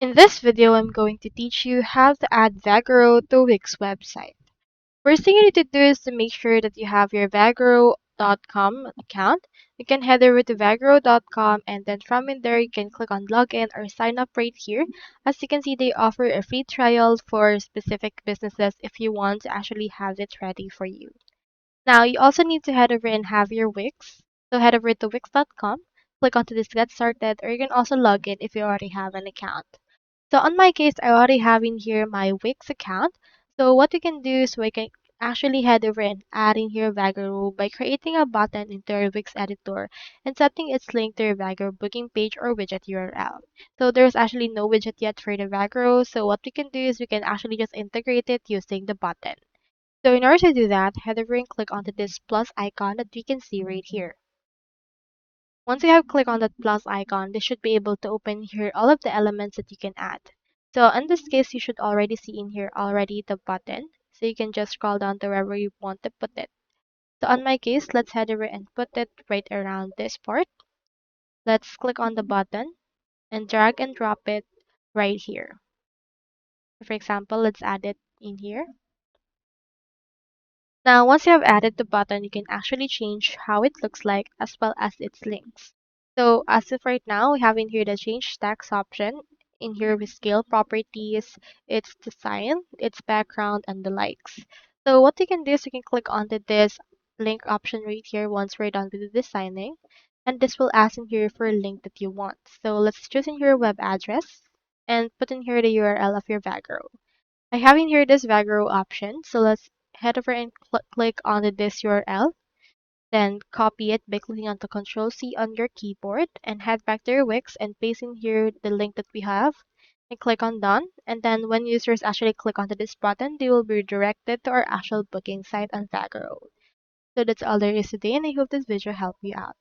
In this video, I'm going to teach you how to add Vagaro to Wix website. First thing you need to do is to make sure that you have your Vagaro.com account. You can head over to Vagaro.com and then from in there you can click on login or sign up right here. As you can see, they offer a free trial for specific businesses if you want to actually have it ready for you. Now, you also need to head over and have your Wix. So head over to Wix.com, click onto this Get Started, or you can also log in if you already have an account. So on my case, I already have in here my Wix account. So what we can do is we can actually head over and add in here Vagaro by creating a button into our Wix editor and setting its link to your Vagaro booking page or widget URL. So there's actually no widget yet for the Vagaro. So what we can do is we can actually just integrate it using the button. So in order to do that, head over and click onto this plus icon that we can see right here. Once you have clicked on that plus icon, this should be able to open here all of the elements that you can add. So in this case, you should already see in here already the button. So you can just scroll down to wherever you want to put it. So on my case, let's head over and put it right around this part. Let's click on the button and drag and drop it right here. For example, let's add it in here. Now, once you have added the button, you can actually change how it looks like as well as its links. So as of right now, we have in here the change text option. In here we scale properties, its design, its background, and the likes. So what you can do is you can click onto this link option right here once we're done with the designing. And this will ask in here for a link that you want. So let's choose in your web address and put in here the URL of your Vagaro. I have in here this Vagaro option. So let's head over and click on this URL. Then copy it by clicking on the Control C on your keyboard and head back to your Wix and paste in here the link that we have and click on done. And then when users actually click onto this button, they will be redirected to our actual booking site on Vagaro. So that's all there is today and I hope this video helped you out.